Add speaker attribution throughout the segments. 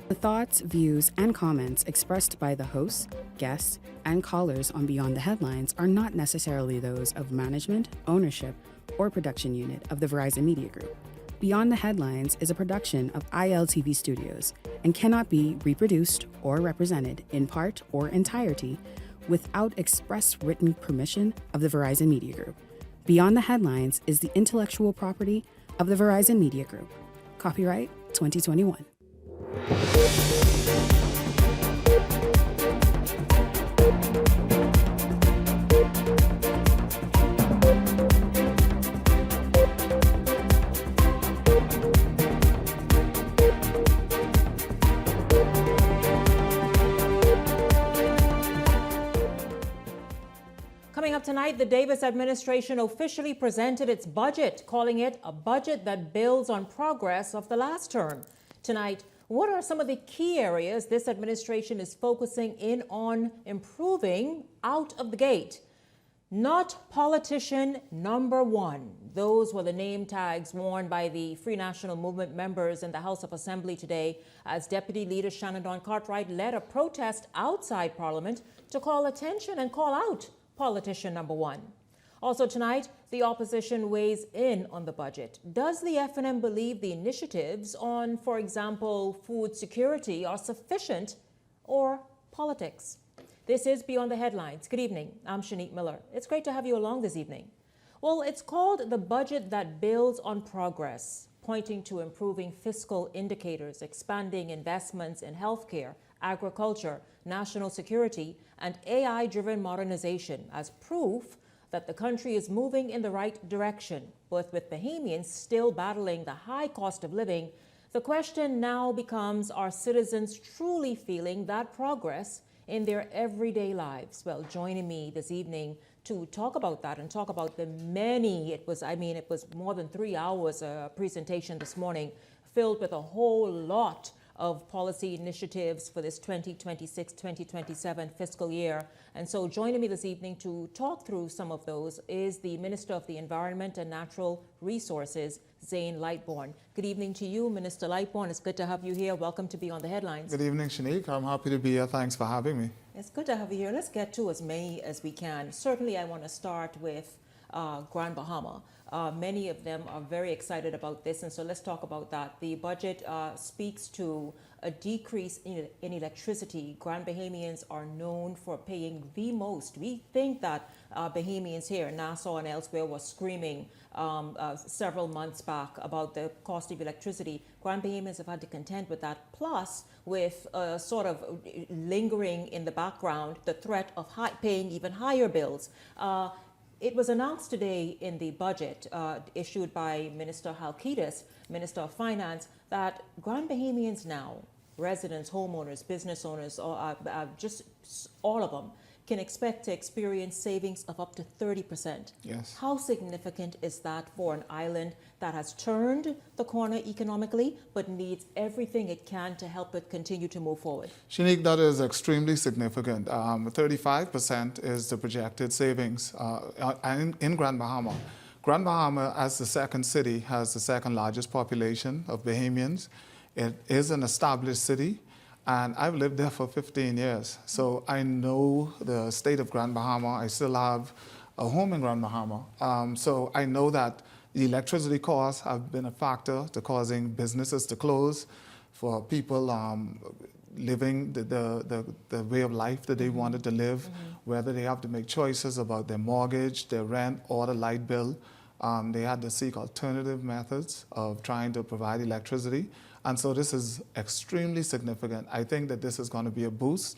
Speaker 1: The thoughts, views, and comments expressed by the hosts, guests, and callers on Beyond the Headlines are not necessarily those of management, ownership, or production unit of the Verizon Media Group. Beyond the Headlines is a production of ILTV Studios and cannot be reproduced or represented in part or entirety without express written permission of the Verizon Media Group. Beyond the Headlines is the intellectual property of the Verizon Media Group. Copyright 2021.
Speaker 2: Coming up tonight, the Davis administration officially presented its budget, calling it a budget that builds on progress of the last term. Tonight, what are some of the key areas this administration is focusing in on improving out of the gate? Not politician number one. Those were the name tags worn by the Free National Movement members in the House of Assembly today as Deputy Leader Shannon Dawn Cartwright led a protest outside Parliament to call attention and call out politician number one. Also tonight, the opposition weighs in on the budget. Does the FNM believe the initiatives on, for example, food security are sufficient, or politics? This is Beyond the Headlines. Good evening. I'm Shanique Miller. It's great to have you along this evening. Well, it's called the budget that builds on progress, pointing to improving fiscal indicators, expanding investments in healthcare, agriculture, national security, and AI-driven modernization as proof that the country is moving in the right direction. But with Bahamians still battling the high cost of living, the question now becomes, are citizens truly feeling that progress in their everyday lives? Well, joining me this evening to talk about that and talk about the many, it was more than 3 hours presentation this morning, filled with a whole lot of policy initiatives for this 2026-2027 fiscal year. And so joining me this evening to talk through some of those is the Minister of the Environment and Natural Resources, Zane Lightbourne. Good evening to you, Minister Lightbourne. It's good to have you here. Welcome to Beyond the Headlines.
Speaker 3: Good evening, Shanique. I'm happy to be here. Thanks for having me.
Speaker 2: It's good to have you here. Let's get to as many as we can. Certainly, I want to start with Grand Bahama. Many of them are very excited about this, and so let's talk about that. The budget speaks to a decrease in electricity. Grand Bahamians are known for paying the most. We think that Bahamians here in Nassau and elsewhere were screaming several months back about the cost of electricity. Grand Bahamians have had to contend with that, plus with sort of lingering in the background the threat of paying even higher bills. It was announced today in the budget issued by Minister Halkitis, Minister of Finance, that Grand Bahamians now, residents, homeowners, business owners, just all of them, can expect to experience savings of up to 30%.
Speaker 3: Yes.
Speaker 2: How significant is that for an island that has turned the corner economically, but needs everything it can to help it continue to move forward?
Speaker 3: Shanique, that is extremely significant. 35% is the projected savings in Grand Bahama. Grand Bahama, as the second city, has the second largest population of Bahamians. It is an established city, and I've lived there for 15 years. So I know the state of Grand Bahama. I still have a home in Grand Bahama. So I know that the electricity costs have been a factor to causing businesses to close, for people living the way of life that they wanted to live, whether they have to make choices about their mortgage, their rent, or the light bill. They had to seek alternative methods of trying to provide electricity. And so this is extremely significant. I think that this is going to be a boost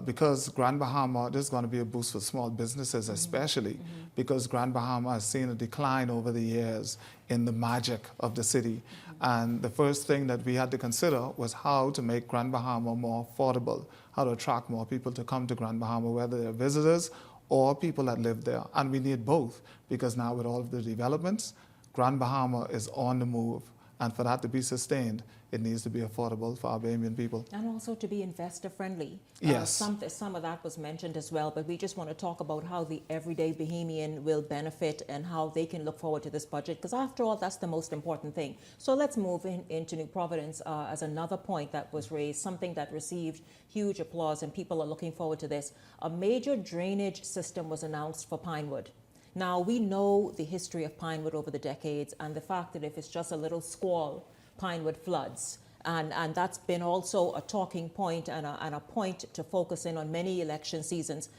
Speaker 3: because Grand Bahama, this is going to be a boost for small businesses, especially because Grand Bahama has seen a decline over the years in the magic of the city. And the first thing that we had to consider was how to make Grand Bahama more affordable, how to attract more people to come to Grand Bahama, whether they're visitors or people that live there. And we need both, because now with all of the developments, Grand Bahama is on the move. And for that to be sustained, it needs to be affordable for our Bahamian people.
Speaker 2: And also to be investor friendly.
Speaker 3: Yes.
Speaker 2: Some of that was mentioned as well, but we just want to talk about how the everyday Bahamian will benefit and how they can look forward to this budget, because after all, that's the most important thing. So let's move into New Providence as another point that was raised, something that received huge applause, and people are looking forward to this. A major drainage system was announced for Pinewood. Now, we know the history of Pinewood over the decades and the fact that if it's just a little squall, Pinewood floods. And that's been also a talking point and a point to focus in on many election seasons.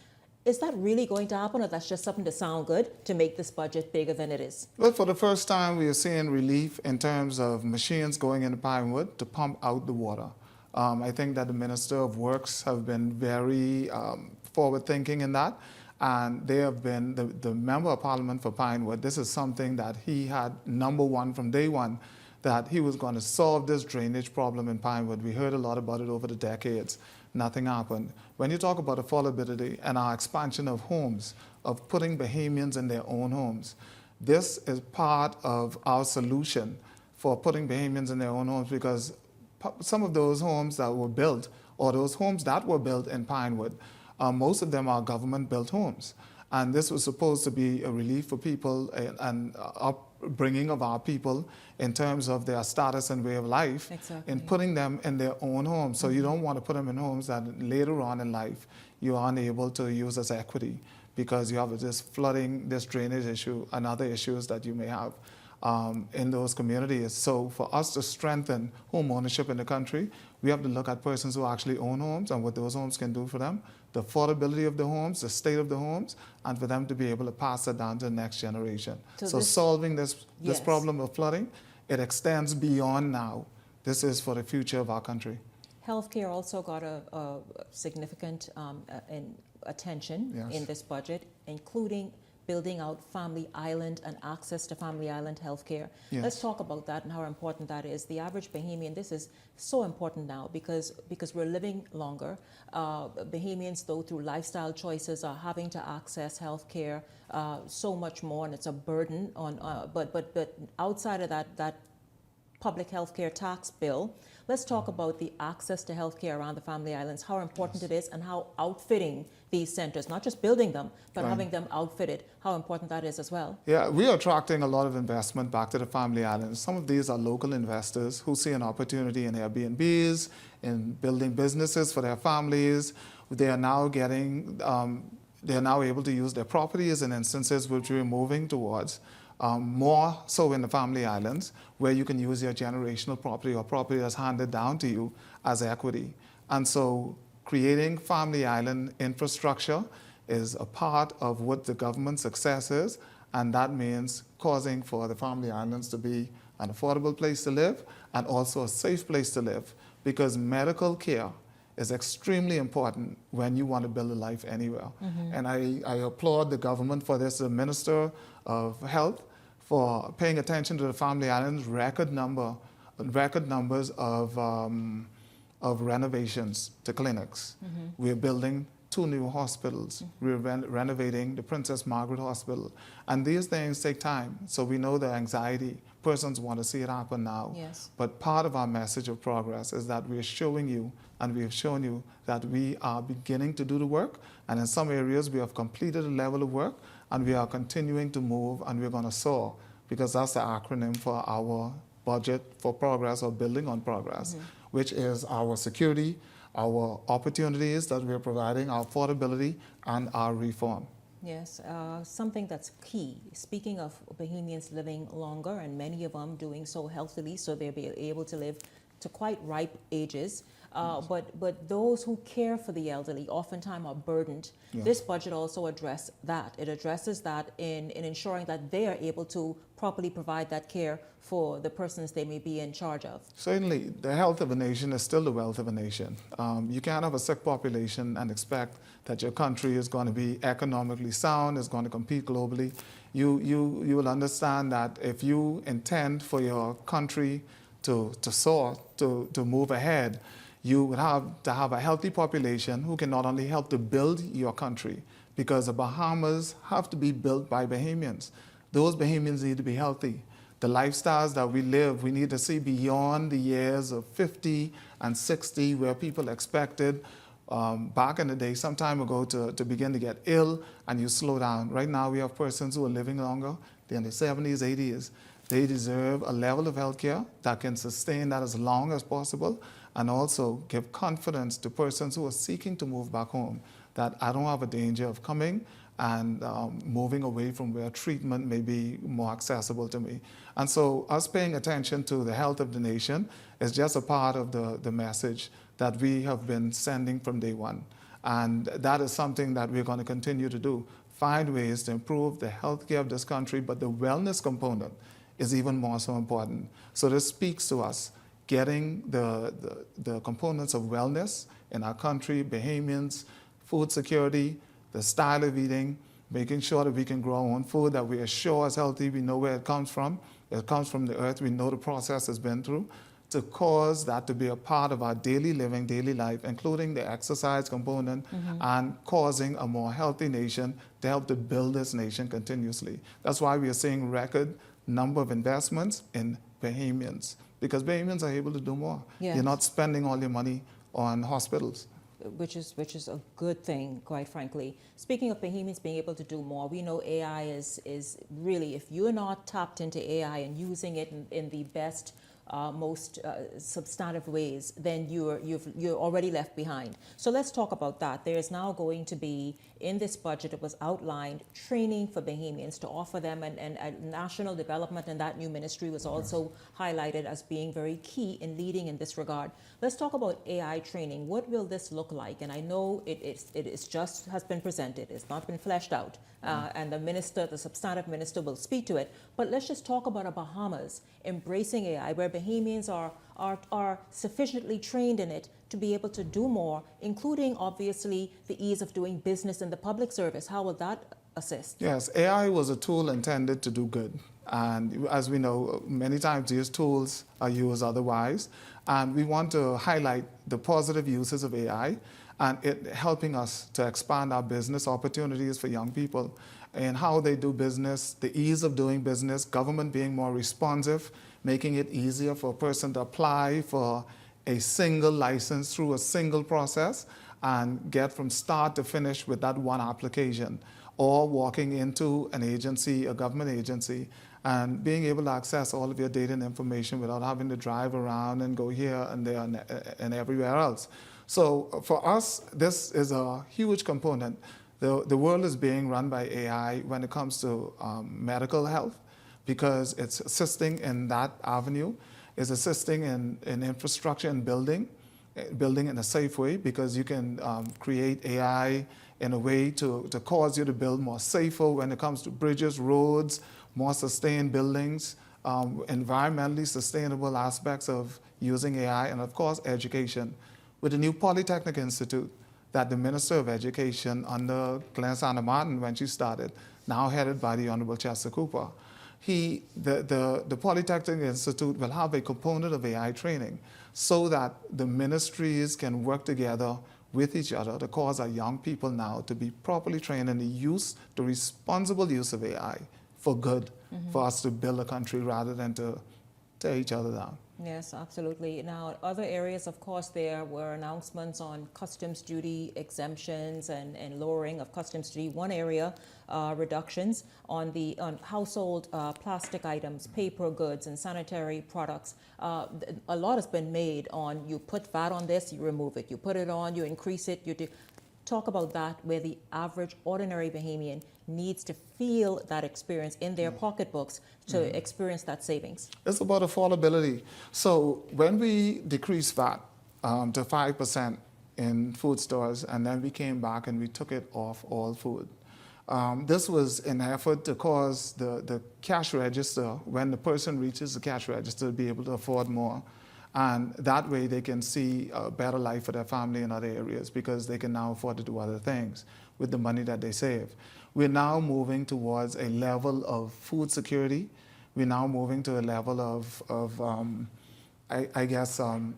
Speaker 2: Is that really going to happen, or that's just something to sound good to make this budget bigger than it is?
Speaker 3: Well, for the first time, we are seeing relief in terms of machines going into Pinewood to pump out the water. I think that the Minister of Works have been very forward-thinking in that. And they have been, the Member of Parliament for Pinewood, this is something that he had number one from day one, that he was going to solve this drainage problem in Pinewood. We heard a lot about it over the decades. Nothing happened. When you talk about affordability and our expansion of homes, of putting Bahamians in their own homes, this is part of our solution for putting Bahamians in their own homes, because some of those homes that were built, or those homes that were built in Pinewood, most of them are government-built homes. And this was supposed to be a relief for people and upbringing of our people in terms of their status and way of life,
Speaker 2: exactly,
Speaker 3: in putting them in their own homes. So you don't want to put them in homes that later on in life you are unable to use as equity, because you have this flooding, this drainage issue, and other issues that you may have in those communities. So for us to strengthen home ownership in the country, we have to look at persons who actually own homes and what those homes can do for them, the affordability of the homes, the state of the homes, and for them to be able to pass it down to the next generation. So solving this
Speaker 2: Yes.
Speaker 3: problem of flooding, it extends beyond now. This is for the future of our country.
Speaker 2: Healthcare also got a significant attention
Speaker 3: Yes.
Speaker 2: in this budget, including building out Family Island and access to Family Island healthcare.
Speaker 3: Yes.
Speaker 2: Let's talk about that and how important that is. The average Bahamian, this is so important now because we're living longer. Bahamians, though, through lifestyle choices, are having to access healthcare so much more, and it's a burden on. But outside of that public health care tax bill, let's talk about the access to health care around the Family Islands, how important it is, and how outfitting these centers, not just building them, but
Speaker 3: Right.
Speaker 2: having them outfitted, how important that is as well.
Speaker 3: Yeah, we are attracting a lot of investment back to the Family Islands. Some of these are local investors who see an opportunity in Airbnbs, in building businesses for their families. They are now getting, they are now able to use their properties in instances which we're moving towards. More so in the Family Islands, where you can use your generational property or property that's handed down to you as equity. And so creating Family Island infrastructure is a part of what the government's success is, and that means causing for the Family Islands to be an affordable place to live and also a safe place to live, because medical care is extremely important when you want to build a life anywhere. Mm-hmm. And I applaud the government for this, the Minister of Health, for paying attention to the Family Islands record numbers of renovations to clinics. Mm-hmm. We're building 2 new hospitals. Mm-hmm. We're renovating the Princess Margaret Hospital. And these things take time. So we know the anxiety. Persons want to see it happen now.
Speaker 2: Yes.
Speaker 3: But part of our message of progress is that we're showing you, and we have shown you, that we are beginning to do the work. And in some areas, we have completed a level of work, and we are continuing to move, and we're going to soar, because that's the acronym for our budget for progress, or building on progress, mm-hmm. which is our security, our opportunities that we're providing, our affordability, and our reform.
Speaker 2: Yes, something that's key. Speaking of Bahamians living longer, and many of them doing so healthily, so they'll be able to live to quite ripe ages. But those who care for the elderly oftentimes are burdened. Yes. This budget also addresses that. It addresses that in ensuring that they are able to properly provide that care for the persons they may be in charge of.
Speaker 3: Certainly, the health of a nation is still the wealth of a nation. You can't have a sick population and expect that your country is going to be economically sound, is going to compete globally. You will understand that if you intend for your country to soar, to move ahead, you would have to have a healthy population who can not only help to build your country, because the Bahamas have to be built by Bahamians. Those Bahamians need to be healthy. the lifestyles that we live, we need to see beyond the years of 50 and 60 where people expected back in the day, some time ago, to begin to get ill and you slow down. Right now we have persons who are living longer. They're in their 70s, 80s. They deserve a level of health care that can sustain that as long as possible and also give confidence to persons who are seeking to move back home that I don't have a danger of coming and moving away from where treatment may be more accessible to me. And so us paying attention to the health of the nation is just a part of the message that we have been sending from day one. And that is something that we're going to continue to do. Find ways to improve the healthcare of this country, but the wellness component is even more so important. So this speaks to us getting the components of wellness in our country, Bahamians, food security, the style of eating, making sure that we can grow our own food, that we are sure is healthy, we know where it comes from. It comes from the earth, we know the process has been through, to cause that to be a part of our daily living, daily life, including the exercise component and causing a more healthy nation to help to build this nation continuously. That's why we are seeing record number of investments in Bahamians, because Bahamians are able to do more.
Speaker 2: Yes.
Speaker 3: You're not spending all your money on hospitals.
Speaker 2: Which is a good thing, quite frankly. Speaking of Bahamians being able to do more, we know AI is really, if you're not tapped into AI and using it in the best, most substantive ways, then you're already left behind. So let's talk about that. There is now going to be, in this budget, it was outlined, training for Bahamians to offer them, and national development, and that new ministry was also highlighted as being very key in leading in this regard. Let's talk about AI training. What will this look like? And I know it is just has been presented. It's not been fleshed out. And the substantive minister will speak to it. But let's just talk about a Bahamas embracing AI, where Bahamians are sufficiently trained in it to be able to do more, including, obviously, the ease of doing business in the public service. How will that assist?
Speaker 3: Yes, AI was a tool intended to do good. And as we know, many times these tools are used otherwise. And we want to highlight the positive uses of AI and it helping us to expand our business opportunities for young people and how they do business, the ease of doing business, government being more responsive, making it easier for a person to apply for a single license through a single process and get from start to finish with that one application, or walking into an agency, a government agency, and being able to access all of your data and information without having to drive around and go here and there and everywhere else. So for us, this is a huge component. The world is being run by AI when it comes to medical health, because it's assisting in that avenue, is assisting in infrastructure and building in a safe way, because you can create AI in a way to cause you to build more safer when it comes to bridges, roads, more sustained buildings, environmentally sustainable aspects of using AI, and of course, education. With the new Polytechnic Institute that the Minister of Education under Glenn Santa Martin, when she started, now headed by the Honorable Chester Cooper, the Polytechnic Institute will have a component of AI training so that the ministries can work together with each other to cause our young people now to be properly trained in the responsible use of AI for good, for us to build a country rather than to tear each other down.
Speaker 2: Yes, absolutely. Now, other areas, of course, there were announcements on customs duty exemptions and lowering of customs duty. One area, reductions on household plastic items, paper goods, and sanitary products. A lot has been made on, you put VAT on this, you remove it. You put it on, you increase it, you do. Talk about that, where the average ordinary Bahamian needs to feel that experience in their pocketbooks to experience that savings.
Speaker 3: It's about affordability. So when we decreased VAT to 5% in food stores, and then we came back and we took it off all food, this was an effort to cause the cash register, when the person reaches the cash register, to be able to afford more. And that way they can see a better life for their family in other areas, because they can now afford to do other things with the money that they save. We're now moving towards a level of food security. We're now moving to a level of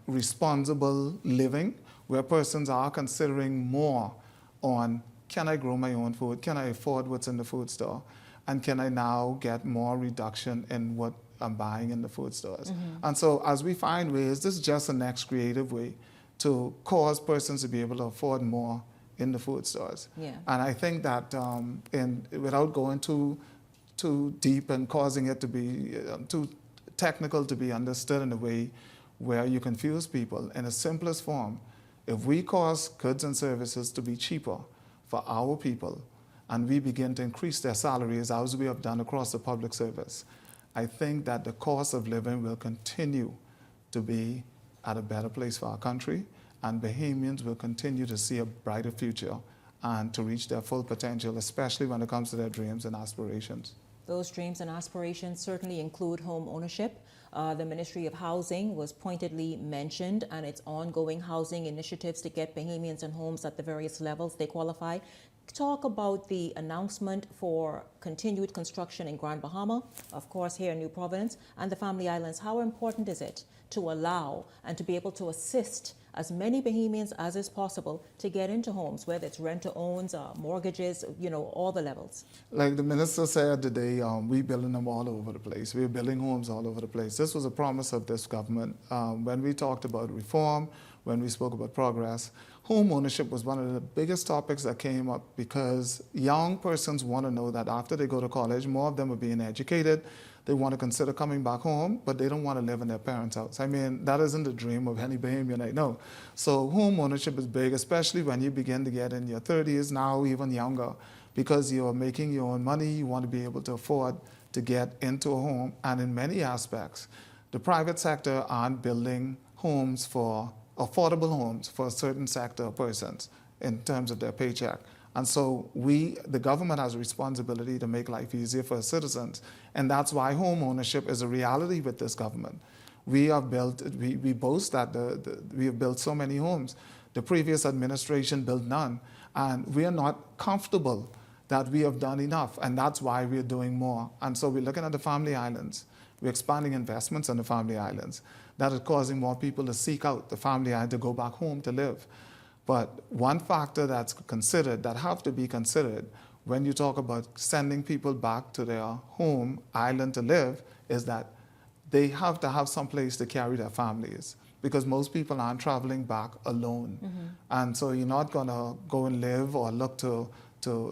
Speaker 3: responsible living, where persons are considering more on, can I grow my own food? Can I afford what's in the food store? And can I now get more reduction in what and buying in the food stores. And so as we find ways, this is just the next creative way to cause persons to be able to afford more in the food stores.
Speaker 2: Yeah.
Speaker 3: And I think that without going too deep and causing it to be too technical to be understood in a way where you confuse people, in the simplest form, if we cause goods and services to be cheaper for our people and we begin to increase their salaries as we have done across the public service, I think that the cost of living will continue to be at a better place for our country, and Bahamians will continue to see a brighter future and to reach their full potential, especially when it comes to their dreams and aspirations.
Speaker 2: Those dreams and aspirations certainly include home ownership. The Ministry of Housing was pointedly mentioned, and its ongoing housing initiatives to get Bahamians in homes at the various levels they qualify. Talk about the announcement for continued construction in Grand Bahama, of course here in New Providence, and the Family Islands. How important is it to allow and to be able to assist as many Bahamians as is possible to get into homes, whether it's rent-to-owns, mortgages, all the levels?
Speaker 3: Like the minister said today, we're building them all over the place. We're building homes all over the place. This was a promise of this government. When we talked about reform, when we spoke about progress, home ownership was one of the biggest topics that came up because young persons want to know that after they go to college, more of them are being educated. They want to consider coming back home, but they don't want to live in their parents' house. I mean, that isn't the dream of any Bahamian I know. So home ownership is big, especially when you begin to get in your 30s, now even younger, because you're making your own money, you want to be able to afford to get into a home. And in many aspects, the private sector aren't building homes for affordable homes for a certain sector of persons in terms of their paycheck. And so the government has a responsibility to make life easier for citizens. And that's why home ownership is a reality with this government. We boast that we have built so many homes. The previous administration built none. And we are not comfortable that we have done enough. And that's why we're doing more. And so we're looking at the Family Islands. We're expanding investments on the Family Islands. That is causing more people to seek out the Family Island to go back home to live. But one factor that have to be considered when you talk about sending people back to their home island to live is that they have to have some place to carry their families, because most people aren't traveling back alone. And so you're not going to go and live or look to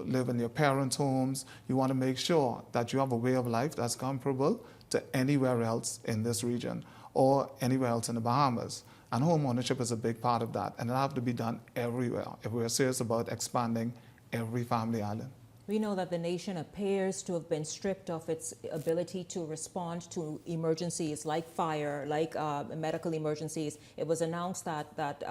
Speaker 3: live in your parents' homes. You want to make sure that you have a way of life that's comparable to anywhere else in this region or anywhere else in the Bahamas. And home ownership is a big part of that, and it'll have to be done everywhere if we're serious about expanding every family island.
Speaker 2: We know that the nation appears to have been stripped of its ability to respond to emergencies like fire, like medical emergencies. It was announced that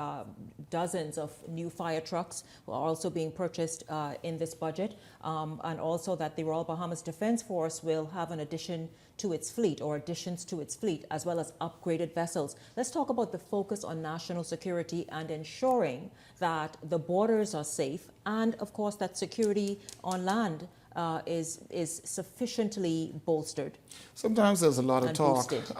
Speaker 2: dozens of new fire trucks were also being purchased in this budget, and also that the Royal Bahamas Defense Force will have an addition to its fleet, or additions to its fleet, as well as upgraded vessels. Let's talk about the focus on national security and ensuring that the borders are safe, and of course that security on land is sufficiently bolstered.
Speaker 3: Sometimes there's a lot of talk
Speaker 2: boosted.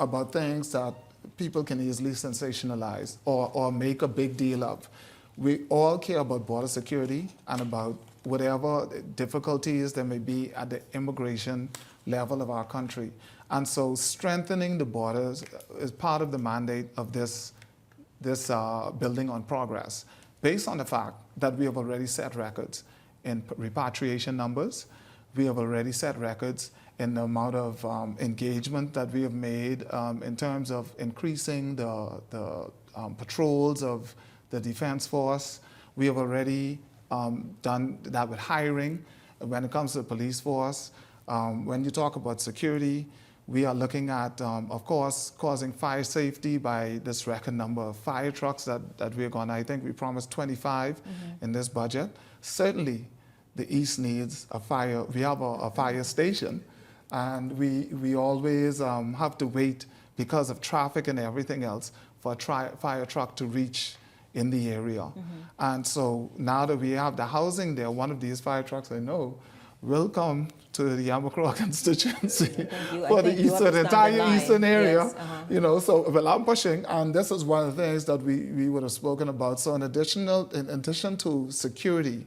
Speaker 3: About things that people can easily sensationalize or make a big deal of. We all care about border security and about whatever difficulties there may be at the immigration level of our country. And so strengthening the borders is part of the mandate of this building on progress, based on the fact that we have already set records in repatriation numbers. We have already set records in the amount of engagement that we have made in terms of increasing the patrols of the Defense Force. We have already done that with hiring when it comes to the police force. When you talk about security, we are looking at, of course, causing fire safety by this record number of fire trucks that we're going to, I think we promised 25 in this budget. Certainly, the East needs a fire. We have a fire station, and we always have to wait because of traffic and everything else for a fire truck to reach in the area. And so now that we have the housing there, one of these fire trucks I know will come to the Yamacraw constituency for the entire eastern area. Yes, so well, I'm pushing, and this is one of the things that we would have spoken about. So in addition to security,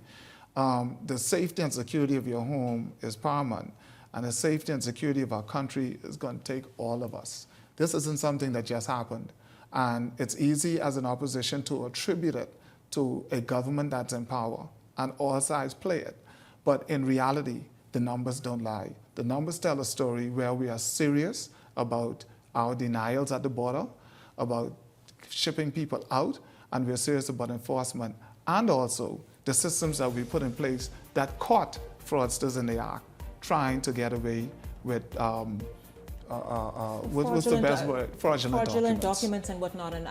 Speaker 3: the safety and security of your home is paramount. And the safety and security of our country is going to take all of us. This isn't something that just happened. And it's easy as an opposition to attribute it to a government that's in power, and all sides play it. But in reality, the numbers don't lie. The numbers tell a story where we are serious about our denials at the border, about shipping people out, and we're serious about enforcement, and also the systems that we put in place that caught fraudsters in the act trying to get away with what's the best word? Fraudulent
Speaker 2: documents and whatnot. And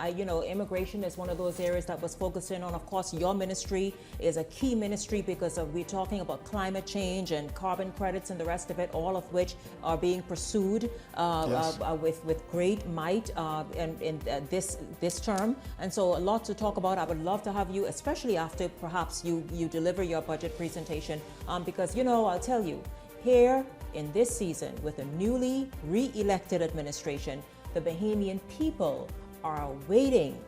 Speaker 2: immigration is one of those areas that was focused in on. Of course, your ministry is a key ministry because we're talking about climate change and carbon credits and the rest of it, all of which are being pursued with great might in this term. And so a lot to talk about. I would love to have you, especially after perhaps you deliver your budget presentation, because I'll tell you, here in this season, with a newly re-elected administration, the Bahamian people are waiting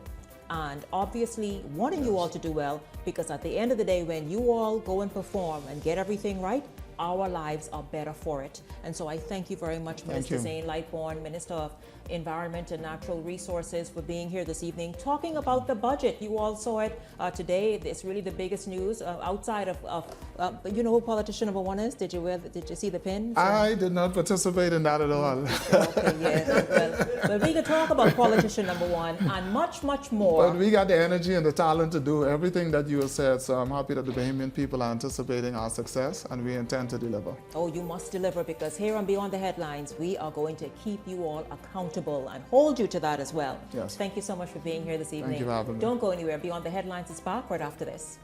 Speaker 2: and obviously wanting you all to do well, because at the end of the day, when you all go and perform and get everything right, our lives are better for it. And so I thank you very much, Minister Zane Lightbourne, Minister of Environment and Natural Resources, for being here this evening, talking about the budget. You all saw it today. It's really the biggest news outside of you know who politician number one is? Did you see the pin?
Speaker 3: I did not participate in that at all.
Speaker 2: Okay, yeah. But we could talk about politician number one and much, much more.
Speaker 3: But we got the energy and the talent to do everything that you have said, so I'm happy that the Bahamian people are anticipating our success, and we intend to deliver.
Speaker 2: Oh, you must deliver, because here on Beyond the Headlines, we are going to keep you all accountable and hold you to that as well.
Speaker 3: Yes.
Speaker 2: Thank you so much for being here this evening.
Speaker 3: Thank you for having me.
Speaker 2: Don't go anywhere. Beyond the Headlines is back right after this.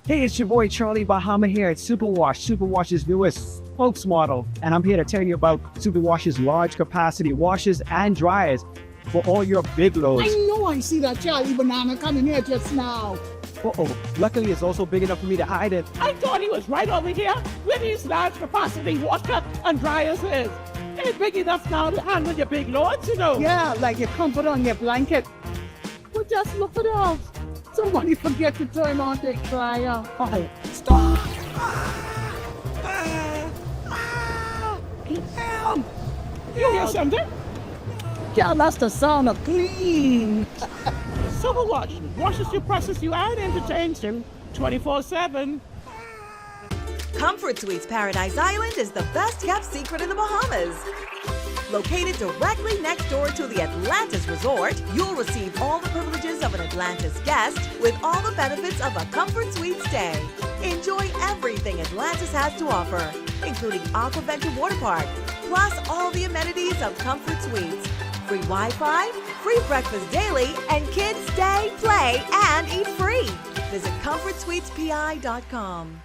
Speaker 4: Hey, it's your boy Charlie Bahama here at Superwash, Superwash's newest spokesmodel. And I'm here to tell you about Superwash's large capacity washers and dryers for all your big loads.
Speaker 5: I know I see that Charlie Banana coming here just now.
Speaker 4: Uh-oh. Luckily, it's also big enough for me to hide it.
Speaker 5: I thought he was right over here where these large capacity washer and dryers is. It's big enough now to handle your big loads, Yeah, like your comfort on your blanket. But just look at those. Somebody forget to turn on the dryer. Oh, stop! You hear something? Yeah, that's the sound of clean. Superwash washes you, presses you, and entertains you 24/7.
Speaker 6: Comfort Suites Paradise Island is the best kept secret in the Bahamas. Located directly next door to the Atlantis Resort, you'll receive all the privileges of an Atlantis guest with all the benefits of a Comfort Suite stay. Enjoy everything Atlantis has to offer, including Aquaventure Water Park, plus all the amenities of Comfort Suites. Free Wi-Fi, free breakfast daily, and kids stay, play, and eat free. Visit ComfortSuitesPI.com.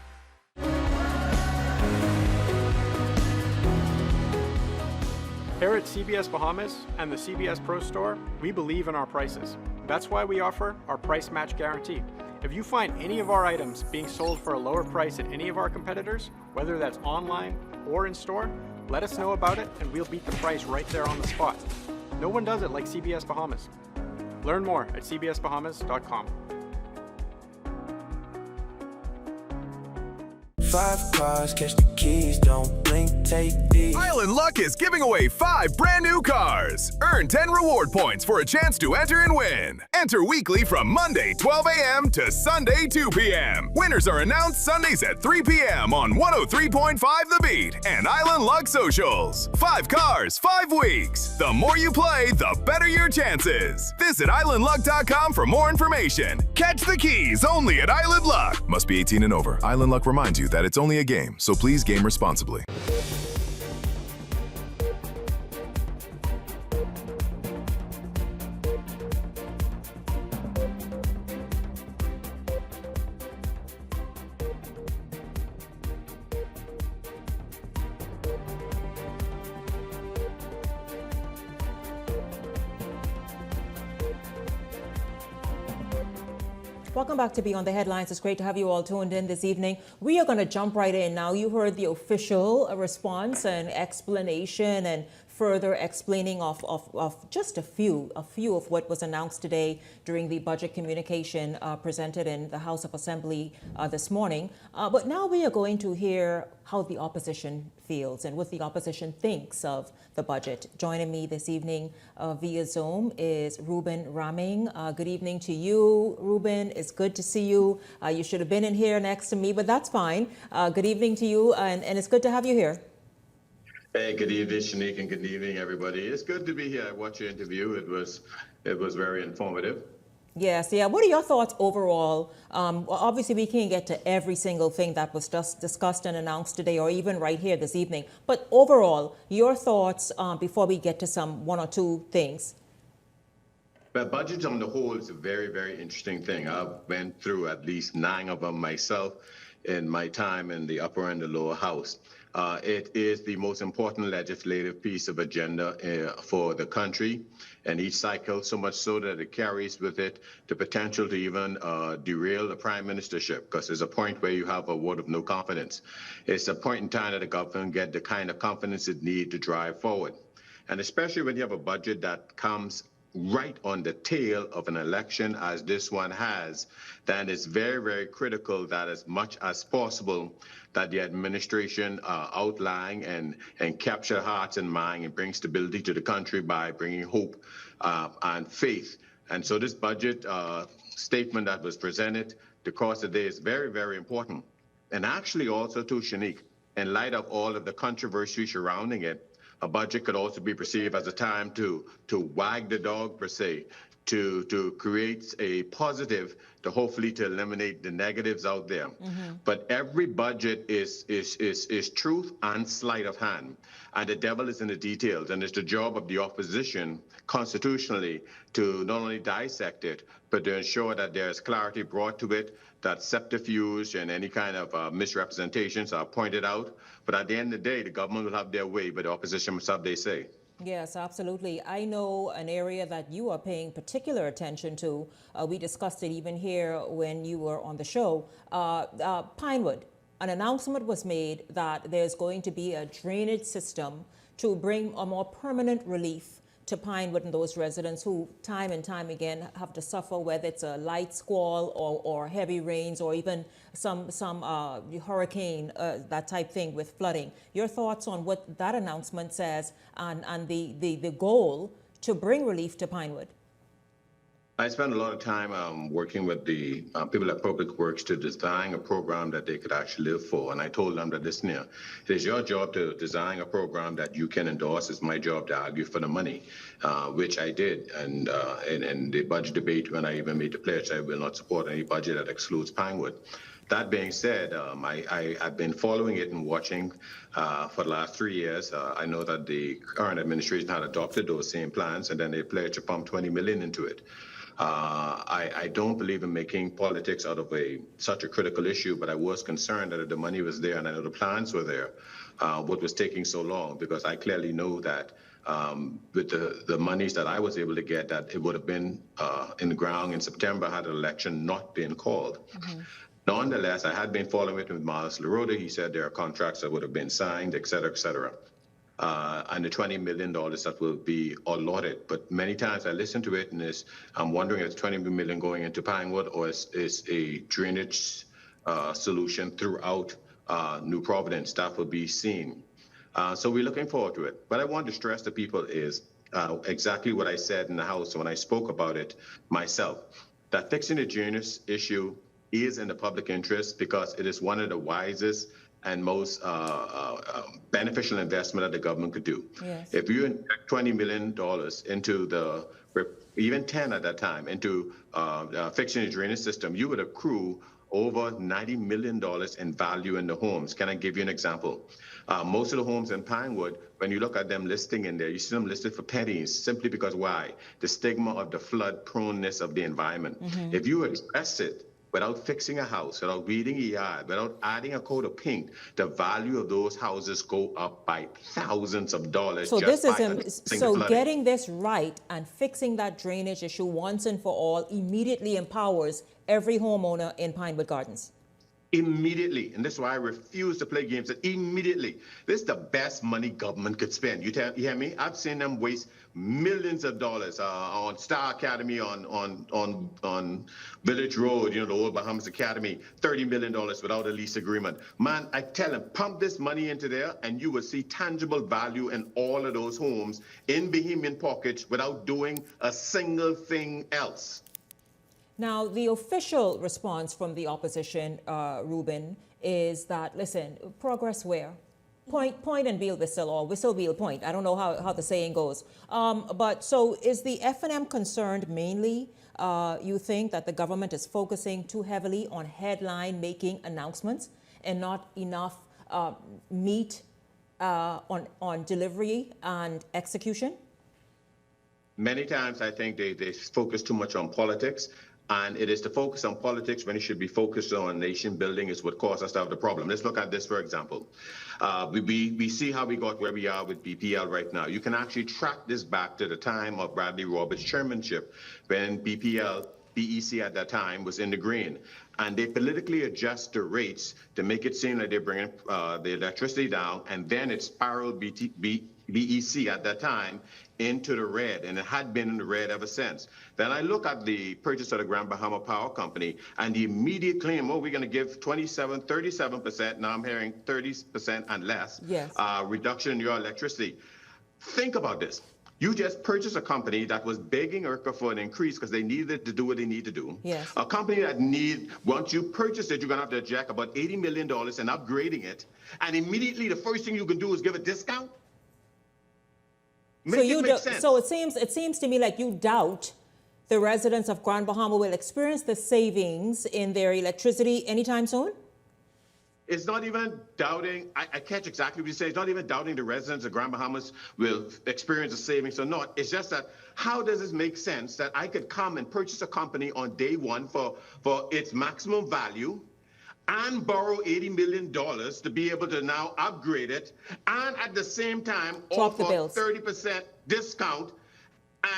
Speaker 7: Here at CBS Bahamas and the CBS Pro Store, we believe in our prices. That's why we offer our price match guarantee. If you find any of our items being sold for a lower price at any of our competitors, whether that's online or in store, let us know about it and we'll beat the price right there on the spot. No one does it like CBS Bahamas. Learn more at cbsbahamas.com.
Speaker 8: 5 cars, catch the keys, don't blink, take these.
Speaker 9: Island Luck is giving away 5 brand new cars. Earn 10 reward points for a chance to enter and win. Enter weekly from Monday 12 a.m. to Sunday 2 p.m. Winners are announced Sundays at 3 p.m. on 103.5 The Beat and Island Luck Socials. 5 cars, 5 weeks. The more you play, the better your chances. Visit islandluck.com for more information. Catch the keys only at Island Luck. Must be 18 and over. Island Luck reminds you that it's only a game, so please game responsibly.
Speaker 2: Welcome back to Beyond the Headlines. It's great to have you all tuned in this evening. We are going to jump right in now. You heard the official response and explanation and further explaining of just a few of what was announced today during the budget communication presented in the House of Assembly this morning. But now we are going to hear how the opposition feels and what the opposition thinks of the budget. Joining me this evening via Zoom is Ruben Raming. Good evening to you, Ruben. It's good to see you. You should have been in here next to me, but that's fine. Good evening to you, and it's good to have you here.
Speaker 10: Hey, good evening, Shanique, and good evening, everybody. It's good to be here. I watched your interview. It was very informative.
Speaker 2: Yes, yeah. What are your thoughts overall? Well, obviously, we can't get to every single thing that was just discussed and announced today, or even right here this evening. But overall, your thoughts before we get to some one or two things.
Speaker 10: But budgets on the whole is a very, very interesting thing. I've went through at least 9 of them myself in my time in the upper and the lower house. It is the most important legislative piece of agenda for the country and each cycle, so much so that it carries with it the potential to even derail the prime ministership, because there's a point where you have a vote of no confidence. It's a point in time that the government get the kind of confidence it needs to drive forward. And especially when you have a budget that comes right on the tail of an election as this one has, then it's very, very critical that as much as possible that the administration outline and capture hearts and mind and bring stability to the country by bringing hope and faith. And so this budget statement that was presented across the day is very, very important. And actually also too, Shanique, in light of all of the controversy surrounding it, a budget could also be perceived as a time to wag the dog, per se, to create a positive, to hopefully to eliminate the negatives out there. Mm-hmm. But every budget is truth and sleight of hand. And the devil is in the details. And it's the job of the opposition constitutionally to not only dissect it, but to ensure that there's clarity brought to it, that subterfuge and any kind of misrepresentations are pointed out. But at the end of the day, the government will have their way, but the opposition must have their say.
Speaker 2: Yes, absolutely. I know an area that you are paying particular attention to. We discussed it even here when you were on the show. Pinewood. An announcement was made that there's going to be a drainage system to bring a more permanent relief to Pinewood and those residents who time and time again have to suffer, whether it's a light squall or heavy rains or even some hurricane, that type thing with flooding. Your thoughts on what that announcement says and the goal to bring relief to Pinewood?
Speaker 10: I spent a lot of time working with the people at Public Works to design a program that they could actually live for. And I told them that, listen here, it is your job to design a program that you can endorse. It's my job to argue for the money, which I did. And the budget debate, when I even made the pledge, I will not support any budget that excludes Pinewood. That being said, I've been following it and watching for the last 3 years. I know that the current administration had adopted those same plans, and then they pledged to pump $20 million into it. I don't believe in making politics out of such a critical issue, but I was concerned that if the money was there and I know the plans were there, what was taking so long? Because I clearly know that with the monies that I was able to get, that it would have been in the ground in September had the election not been called. Mm-hmm. Nonetheless, I had been following it with Miles LaRota. He said there are contracts that would have been signed, et cetera, et cetera. And the $20 million that will be allotted. But many times I listen to it and I'm wondering if it's $20 million going into Pinewood or is a drainage solution throughout New Providence. That will be seen. So we're looking forward to it. What I want to stress to people is exactly what I said in the House when I spoke about it myself, that fixing the drainage issue is in the public interest because it is one of the wisest and most beneficial investment that the government could do. Yes. If you inject $20 million into even 10 at that time, into fixing the drainage system, you would accrue over $90 million in value in the homes. Can I give you an example? Most of the homes in Pinewood, when you look at them listing in there, you see them listed for pennies, simply because why? The stigma of the flood proneness of the environment. Mm-hmm. If you address it, without fixing a house, without weeding a yard, without adding a coat of paint, the value of those houses go up by thousands of dollars.
Speaker 2: So getting this right and fixing that drainage issue once and for all immediately empowers every homeowner in Pinewood Gardens.
Speaker 10: immediately, and this is why I refuse to play games, that immediately, this is the best money government could spend. You hear me? I've seen them waste millions of dollars on Star Academy, on Village Road, the old Bahamas Academy, $30 million without a lease agreement. Man, I tell them, pump this money into there and you will see tangible value in all of those homes in Bahamian pockets without doing a single thing else.
Speaker 2: Now, the official response from the opposition, Ruben, is that, listen, progress where? Point and wheel whistle, or whistle wheel point. I don't know how the saying goes. But so is the F&M concerned mainly, you think, that the government is focusing too heavily on headline-making announcements and not enough meat on delivery and execution?
Speaker 10: Many times I think they focus too much on politics. And it is to focus on politics when it should be focused on nation building is what caused us to have the problem. Let's look at this, for example. We see how we got where we are with BPL right now. You can actually track this back to the time of Bradley Roberts' chairmanship, when BEC at that time was in the green. And they politically adjust the rates to make it seem like they're bringing the electricity down, and then it spiraled BEC at that time into the red, and it had been in the red ever since. Then I look at the purchase of the Grand Bahama Power Company and the immediate claim, oh, we're going to give 37%, now I'm hearing 30% and less,
Speaker 2: yes,
Speaker 10: reduction in your electricity. Think about this. You just purchased a company that was begging ERCA for an increase because they needed to do what they need to do.
Speaker 2: Yes.
Speaker 10: A company that once you purchase it, you're going to have to jack about $80 million and upgrading it. And immediately the first thing you can do is give a discount?
Speaker 2: So it seems to me like you doubt the residents of Grand Bahama will experience the savings in their electricity anytime soon?
Speaker 10: It's not even doubting, I catch exactly what you say, it's not even doubting the residents of Grand Bahamas will experience a savings or not. It's just that, how does this make sense that I could come and purchase a company on day one for its maximum value and borrow $80 million to be able to now upgrade it, and at the same time offer 30% discount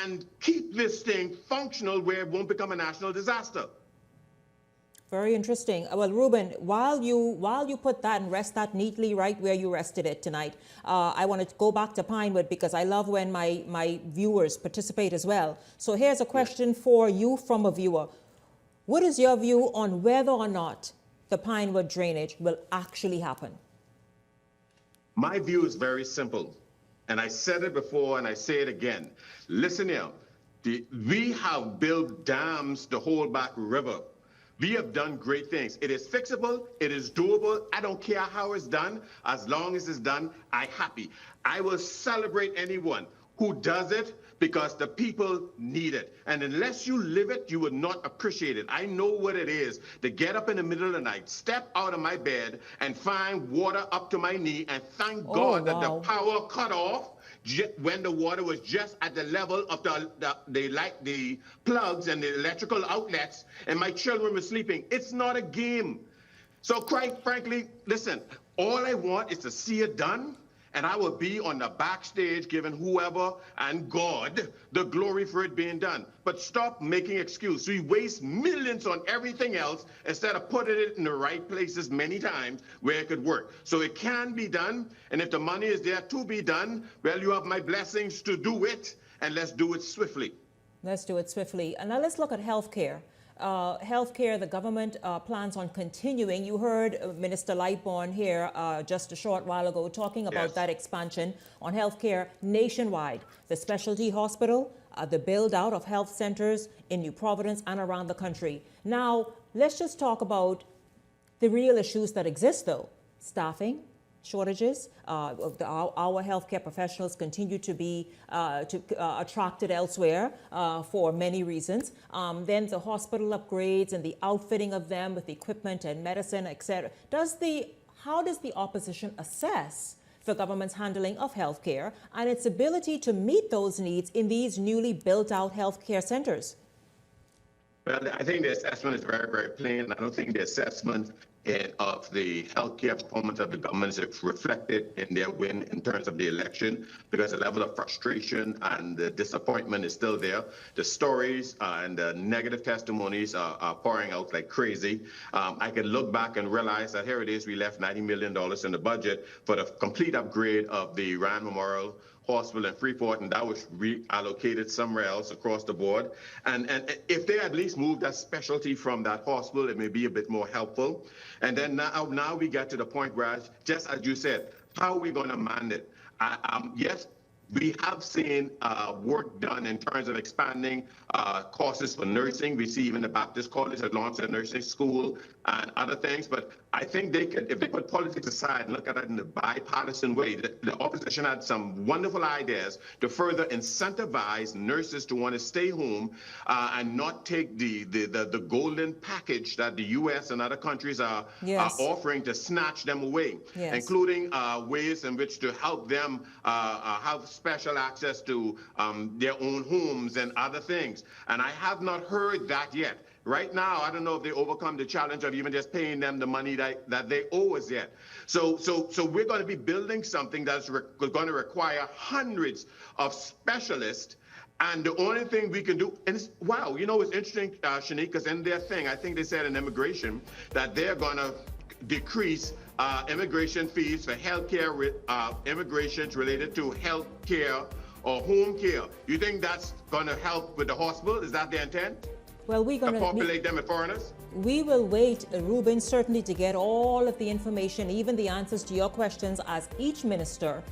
Speaker 10: and keep this thing functional where it won't become a national disaster?
Speaker 2: Very interesting. Well, Ruben, while you put that and rest that neatly right where you rested it tonight, I want to go back to Pinewood because I love when my viewers participate as well. So here's a question for you from a viewer. What is your view on whether or not the Pinewood drainage will actually happen?
Speaker 10: My view is very simple, and I said it before and I say it again. Listen here, we have built dams to hold back river. We have done great things. It is fixable, it is doable. I don't care how it's done. As long as it's done, I'm happy. I will celebrate anyone who does it because the people need it. And unless you live it, you would not appreciate it. I know what it is to get up in the middle of the night, step out of my bed and find water up to my knee, and thank God that the power cut off when the water was just at the level of the plugs and the electrical outlets, and my children were sleeping. It's not a game. So quite frankly, listen, all I want is to see it done, and I will be on the backstage giving whoever and God the glory for it being done. But stop making excuses. We waste millions on everything else instead of putting it in the right places many times where it could work. So it can be done, and if the money is there to be done, well, you have my blessings to do it, and let's do it swiftly.
Speaker 2: Let's do it swiftly. And now let's look at healthcare. Healthcare, the government plans on continuing. You heard Minister Lightbourne here just a short while ago talking about that expansion on healthcare nationwide. The specialty hospital, the build out of health centers in New Providence and around the country. Now, let's just talk about the real issues that exist though. Staffing shortages. Our healthcare professionals continue to be attracted elsewhere for many reasons. Then the hospital upgrades and the outfitting of them with equipment and medicine, etc. How does the opposition assess the government's handling of healthcare and its ability to meet those needs in these newly built out healthcare centers?
Speaker 10: Well, I think the assessment is very, very plain. I don't think the assessment of the healthcare performance of the government is reflected in their win in terms of the election, because the level of frustration and the disappointment is still there. The stories and the negative testimonies are pouring out like crazy. I can look back and realize that here it is, we left $90 million in the budget for the complete upgrade of the Rand Memorial Hospital in Freeport, and that was reallocated somewhere else across the board. And if they at least moved that specialty from that hospital, it may be a bit more helpful. And then now we get to the point where, just as you said, how are we going to man it? Yes, we have seen work done in terms of expanding courses for nursing. We see even the Baptist College has launched a nursing school and other things. But I think they could, if they put politics aside and look at it in a bipartisan way, the opposition had some wonderful ideas to further incentivize nurses to want to stay home and not take the golden package that the U.S. and other countries are offering to snatch them away, including ways in which to help them have special access to their own homes and other things. And I have not heard that yet. Right now, I don't know if they overcome the challenge of even just paying them the money that they owe us yet. So we're going to be building something that's going to require hundreds of specialists. And the only thing we can do, and wow, you know, it's interesting, Shanique, because in their thing, I think they said in immigration that they're going to decrease immigration fees for healthcare immigrations related to healthcare or home care. You think that's going to help with the hospital? Is that the intent?
Speaker 2: Well, we're going to
Speaker 10: populate them with foreigners?
Speaker 2: We will wait, Ruben, certainly to get all of the information, even the answers to your questions, as each minister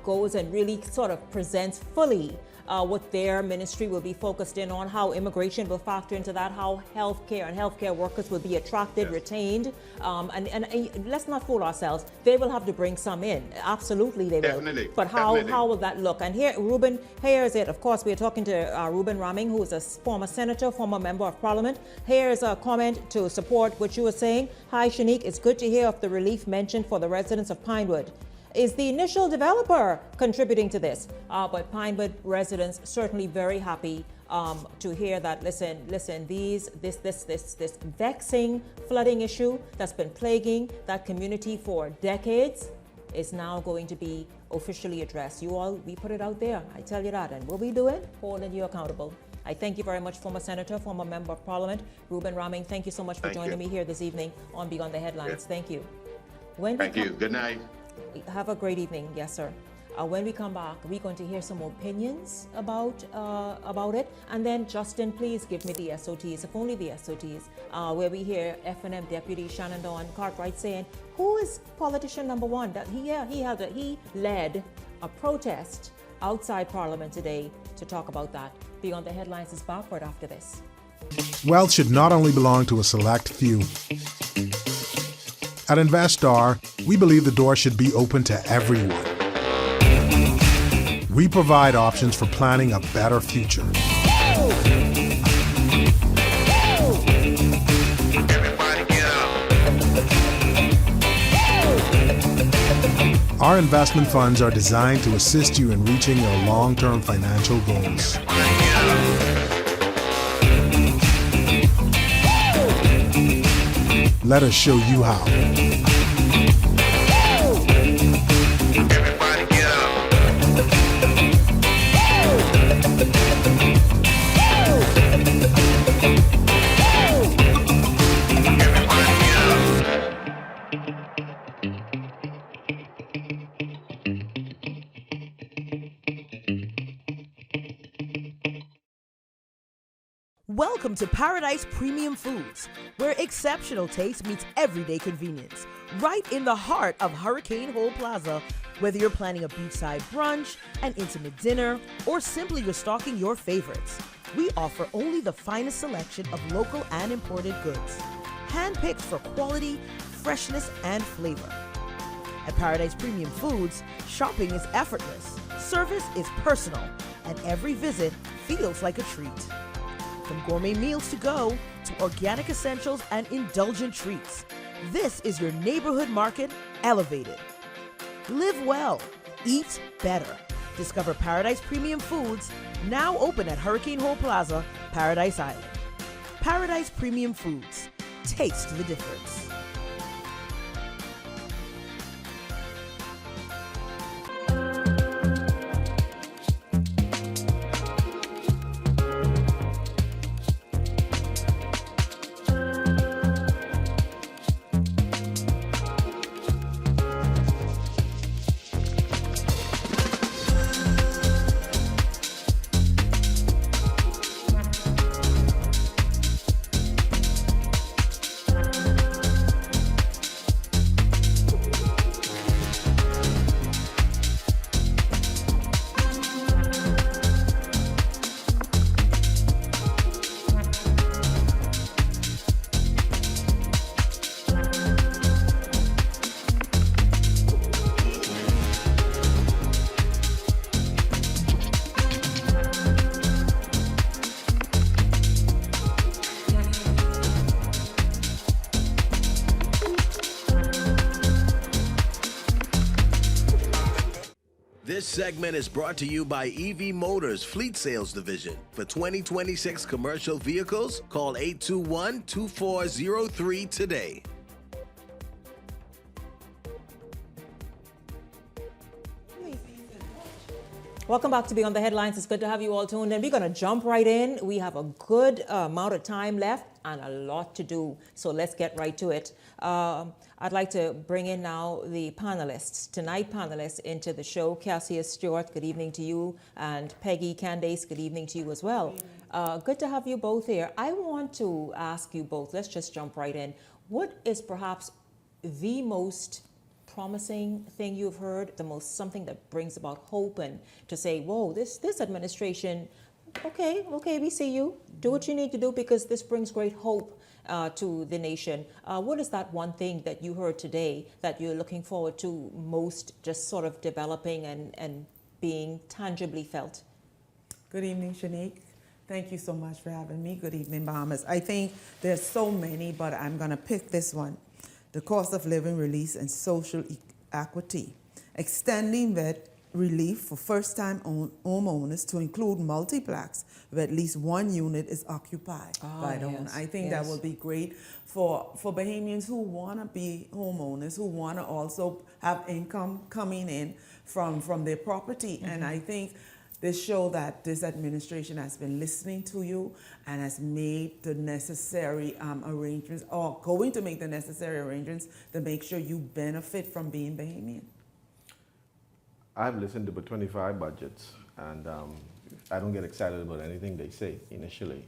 Speaker 2: goes and really sort of presents fully what their ministry will be focused in on, how immigration will factor into that, how healthcare and healthcare workers will be attracted, retained. And let's not fool ourselves. They will have to bring some in. Absolutely, they will. But how will that look? And here, Ruben, here's it. Of course, we're talking to Ruben Raming, who is a former senator, former member of parliament. Here's a comment to support what you were saying. Hi, Shanique. It's good to hear of the relief mentioned for the residents of Pinewood. Is the initial developer contributing to this? But Pinewood residents certainly very happy to hear that. Listen, this vexing flooding issue that's been plaguing that community for decades is now going to be officially addressed. You all, we put it out there. I tell you that. And what we doing? Holding you accountable. I thank you very much, former senator, former member of parliament, Ruben Raming. Thank you so much for joining me here this evening on Beyond the Headlines. Thank you.
Speaker 10: Thank you. Good night.
Speaker 2: Have a great evening. Yes, sir. When we come back, we're going to hear some opinions about it. And then, Justin, please give me the SOTs, if only the SOTs, where we hear FNM Deputy Shannon Dawn Cartwright saying, who is politician number one? That he led a protest outside Parliament today to talk about that. Beyond the Headlines is backward after this.
Speaker 11: Wealth should not only belong to a select few. At Investar, we believe the door should be open to everyone. We provide options for planning a better future. Our investment funds are designed to assist you in reaching your long-term financial goals. Let us show you how.
Speaker 12: Welcome to Paradise Premium Foods, where exceptional taste meets everyday convenience. Right in the heart of Hurricane Hole Plaza, whether you're planning a beachside brunch, an intimate dinner, or simply restocking your favorites, we offer only the finest selection of local and imported goods, handpicked for quality, freshness, and flavor. At Paradise Premium Foods, shopping is effortless, service is personal, and every visit feels like a treat. From gourmet meals to go to organic essentials and indulgent treats, this is your neighborhood market elevated. Live well, eat better. Discover Paradise Premium Foods, now open at Hurricane Hole Plaza, Paradise Island. Paradise Premium Foods. Taste the difference.
Speaker 13: This segment is brought to you by EV Motors Fleet Sales Division. For 2026 commercial vehicles, call 821-2403 today.
Speaker 2: Welcome back to Beyond the Headlines. It's good to have you all tuned in. We're going to jump right in. We have a good amount of time left and a lot to do. So let's get right to it. I'd like to bring in now the panelists, tonight panelists into the show. Cassius Stewart, good evening to you. And Peggy Candace, good evening to you as well. Good to have you both here. I want to ask you both, let's just jump right in. What is perhaps the most promising thing you've heard, something that brings about hope and to say, whoa, this administration, okay, we see you. Do what you need to do because this brings great hope to the nation. What is that one thing that you heard today that you're looking forward to most, just sort of developing and being tangibly felt?
Speaker 14: Good evening, Shanique. Thank you so much for having me. Good evening, Bahamas. I think there's so many, but I'm going to pick this one. The cost of living release and social equity. Extending that relief for first-time homeowners to include multiplex where at least one unit is occupied by the owner. I think that will be great for Bahamians who want to be homeowners, who want to also have income coming in from their property. And I think this shows that this administration has been listening to you and has made the necessary arrangements, or going to make the necessary arrangements to make sure you benefit from being Bahamian.
Speaker 15: I've listened to the 25 budgets, and I don't get excited about anything they say initially.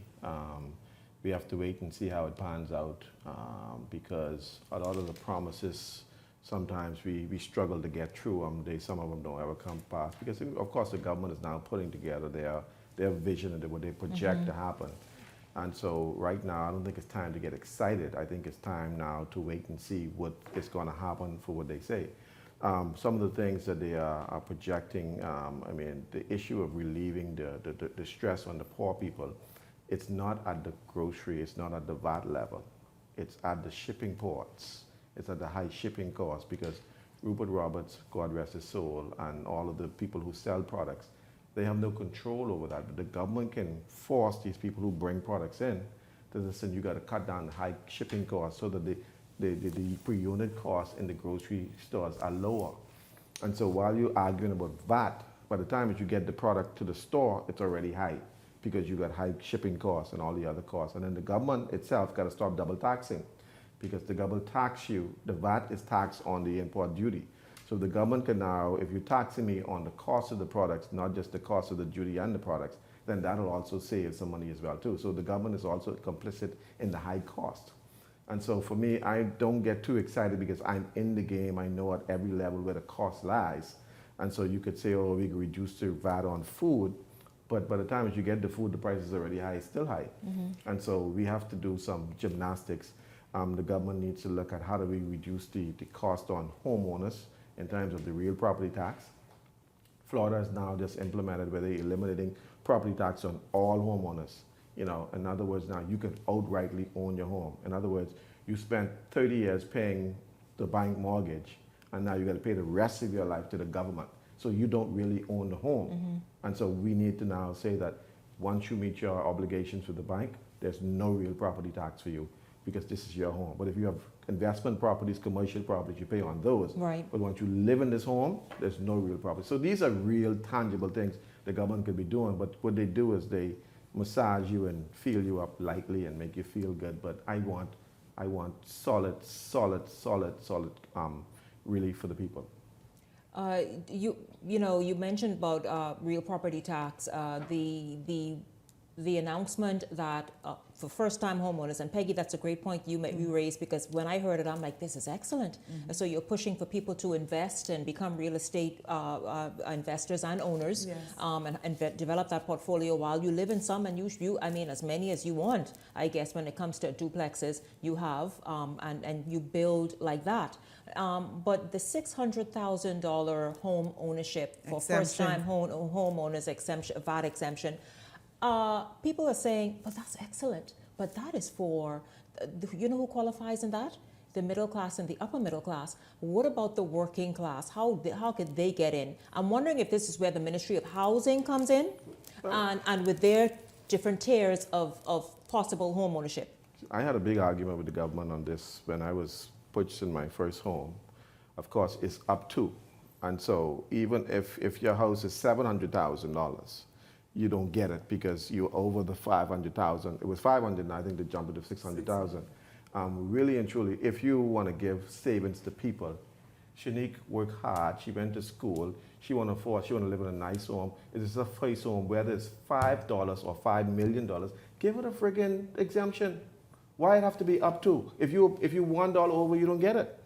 Speaker 15: We have to wait and see how it pans out because a lot of the promises, sometimes we struggle to get through them. Some of them don't ever come past because, of course, the government is now putting together their vision and what they project to happen. And so right now, I don't think it's time to get excited. I think it's time now to wait and see what is going to happen for what they say. Some of the things that they are projecting, the issue of relieving the stress on the poor people, it's not at the grocery, it's not at the VAT level. It's at the shipping ports. It's at the high shipping costs because Rupert Roberts, God rest his soul, and all of the people who sell products, they have no control over that. But the government can force these people who bring products in to listen, you got to cut down the high shipping costs so that the per unit costs in the grocery stores are lower. And so while you're arguing about VAT, by the time that you get the product to the store, it's already high because you got high shipping costs and all the other costs. And then the government itself got to stop double taxing because the government tax you, the VAT is taxed on the import duty. So the government can now, if you're taxing me on the cost of the products, not just the cost of the duty and the products, then that'll also save some money as well too. So the government is also complicit in the high cost. And so for me, I don't get too excited because I'm in the game. I know at every level where the cost lies. And so you could say, oh, we could reduce the VAT on food, but by the time that you get the food, the price is already high, it's still high. And so we have to do some gymnastics. The government needs to look at how do we reduce the cost on homeowners in terms of the real property tax. Florida has now just implemented where they're eliminating property tax on all homeowners. You know, in other words, now you can outrightly own your home. In other words, you spent 30 years paying the bank mortgage, and now you got to pay the rest of your life to the government. So you don't really own the home. And so we need to now say that once you meet your obligations with the bank, there's no real property tax for you because this is your home. But if you have investment properties, commercial properties, you pay on those.
Speaker 2: Right.
Speaker 15: But once you live in this home, there's no real property. So these are real tangible things the government could be doing. But what they do is they massage you and feel you up lightly and make you feel good. But I want solid relief for the people.
Speaker 2: You mentioned about real property tax, the announcement that for first-time homeowners, and Peggy, that's a great point you raised, because when I heard it, I'm like, this is excellent. So you're pushing for people to invest and become real estate investors and owners,
Speaker 14: Yes.
Speaker 2: and develop that portfolio while you live in some, and you I mean, as many as you want, I guess, when it comes to duplexes, you have, and you build like that. But the $600,000 home ownership for
Speaker 14: Exemption.
Speaker 2: first-time homeowners exemption, VAT exemption, people are saying, well, that's excellent, but that is for, you know who qualifies in that? The middle class and the upper middle class. What about the working class? How could they get in? I'm wondering if this is where the Ministry of Housing comes in, and with their different tiers of possible home ownership.
Speaker 15: I had a big argument with the government on this when I was purchasing my first home. Of course, it's up to. And so even if your house is $700,000, you don't get it because you're over the 500,000. It was 500, and I think they jumped it to 600,000. Really and truly, if you want to give savings to people, Shanique worked hard. She went to school. She want to live in a nice home. If it's a first home, whether it's $5 or $5 million, give it a friggin' exemption. Why it have to be up to? If you $1 over, you don't get it.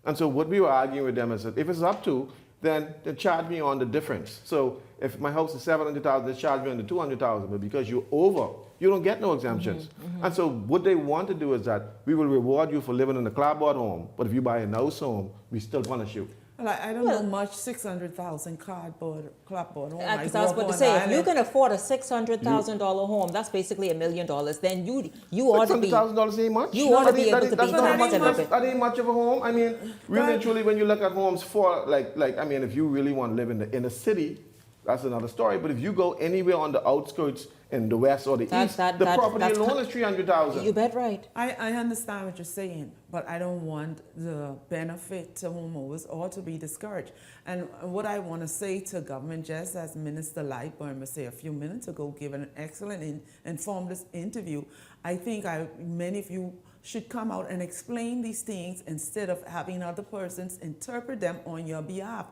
Speaker 15: And so what we were arguing with them is that if it's up to, then they charge me on the difference. So if my house is $700,000, they charge me on the $200,000. But because you're over, you don't get no exemptions. And so what they want to do is that we will reward you for living in a clapboard home, but if you buy a nice home, we still punish you.
Speaker 14: Well, I don't know much 600,000 clapboard home.
Speaker 2: Because I was about to say, if you can afford a $600,000 home, that's basically $1 million. Then you ought to be.
Speaker 15: $600,000 ain't much.
Speaker 2: You ought to be able to be
Speaker 15: taxed a little bit. That ain't much of a home. I mean, really and truly, when you look at homes for I mean, if you really want to live in the inner city, that's another story. But if you go anywhere on the outskirts in the west or the east, the property alone is $300,000.
Speaker 2: You bet right.
Speaker 14: I understand what you're saying, but I don't want the benefit to homeowners or to be discouraged. And what I want to say to government, just as Minister Lightburn said a few minutes ago, given an excellent informed interview, I think many of you should come out and explain these things instead of having other persons interpret them on your behalf.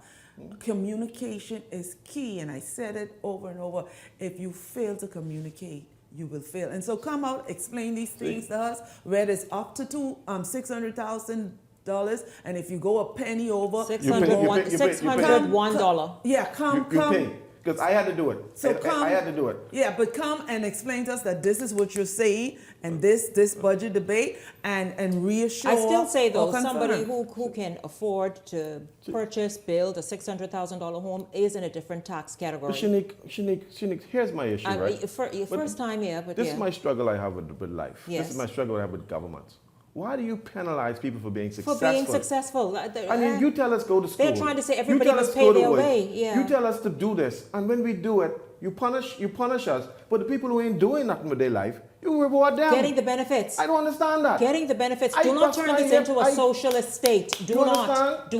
Speaker 14: Communication is key, and I said it over and over. If you fail to communicate, you will fail. And so come out, explain these things to us, whether it's up to $600,000, and if you go a penny over,
Speaker 2: $601.
Speaker 14: Yeah, come.
Speaker 15: Pay. Because I had to do it.
Speaker 14: So
Speaker 15: I had to do it.
Speaker 14: Yeah, but come and explain to us that this is what you're saying, and this budget debate, and reassure.
Speaker 2: I still say though,
Speaker 14: or confirm.
Speaker 2: somebody who can afford to purchase, build a $600,000 home is in a different tax category.
Speaker 15: But Shanique, here's my issue, right?
Speaker 2: First time, yeah, but
Speaker 15: this is my struggle I have with life.
Speaker 2: Yes.
Speaker 15: This is my struggle I have with governments. Why do you penalize people for being successful?
Speaker 2: For being successful.
Speaker 15: I mean, you tell us go to school.
Speaker 2: They're trying to say everybody must pay their way. Yeah.
Speaker 15: You tell us to do this, and when we do it, you punish us. But the people who ain't doing nothing with their life, you reward them.
Speaker 2: Getting the benefits.
Speaker 15: I don't understand that.
Speaker 2: Getting the benefits. Do not turn this into a socialist state. Do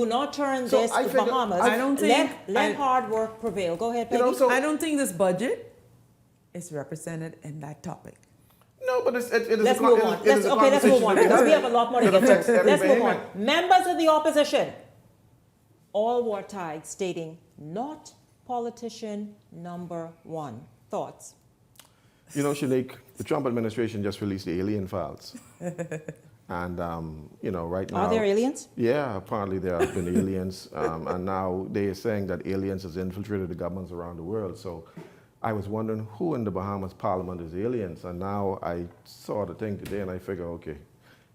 Speaker 2: not turn this to Bahamas.
Speaker 14: I don't think.
Speaker 2: Let hard work prevail. Go ahead, Peggy.
Speaker 14: I don't think this budget is represented in that topic.
Speaker 15: No, but it is.
Speaker 2: Let's move on. Let's move on because we have a lot more to get to. Let's move on. Members of the opposition, all war tied, stating not politician number one. Thoughts?
Speaker 15: You know, Shanique, the Trump administration just released the alien files. And, right now...
Speaker 2: Are there aliens?
Speaker 15: Yeah, apparently there have been aliens. And now they are saying that aliens has infiltrated the governments around the world. So I was wondering who in the Bahamas parliament is aliens. And now I saw the thing today and I figure, okay,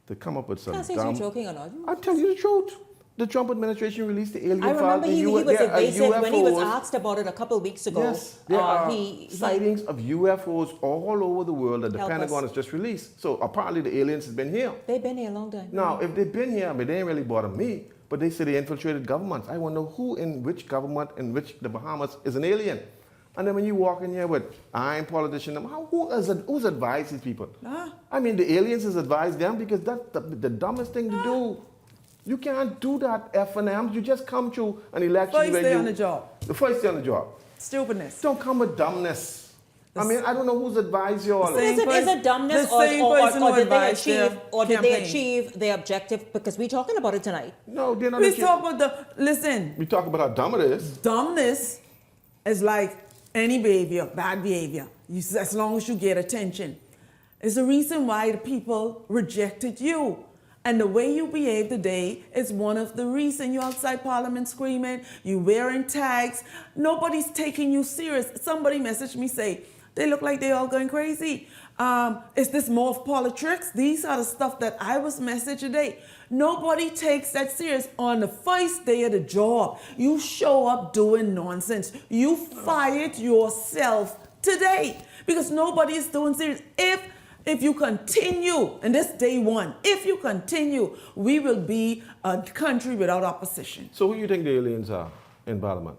Speaker 15: to come up with some
Speaker 2: Can't say you're joking or not.
Speaker 15: I'll tell you the truth. The Trump administration released the alien files.
Speaker 2: I remember he was evasive when he was asked about it a couple of weeks ago.
Speaker 15: Yes, there are sightings of UFOs all over the world that the Pentagon has just released. So apparently the aliens have been here.
Speaker 2: They've been here a long time.
Speaker 15: Now, if they've been here, I mean, they ain't really bother me, but they say they infiltrated governments. I want to know who in which government in which the Bahamas is an alien. And then when you walk in here with, I'm politician, who's advised these people? I mean, the aliens has advised them because that's the dumbest thing to do. You can't do that, F&M. You just come to an election
Speaker 14: First day on the job.
Speaker 15: The first day on the job.
Speaker 14: Stupidness.
Speaker 15: Don't come with dumbness. I mean, I don't know who's advised you all.
Speaker 2: Is it dumbness or did they achieve their objective? Because we're talking about it tonight.
Speaker 15: No, they're not.
Speaker 14: We talk about listen.
Speaker 15: We talk about how dumb it is.
Speaker 14: Dumbness is like any behavior, bad behavior. As long as you get attention. It's the reason why the people rejected you. And the way you behave today is one of the reasons you're outside Parliament screaming, you wearing tags. Nobody's taking you serious. Somebody messaged me, say, they look like they're all going crazy. Is this more of politics? These are the stuff that I was messaged today. Nobody takes that serious. On the first day of the job, you show up doing nonsense. You fired yourself today because nobody is doing serious. If you continue, and this day one, if you continue, we will be a country without opposition.
Speaker 15: So who do you think the aliens are in Parliament?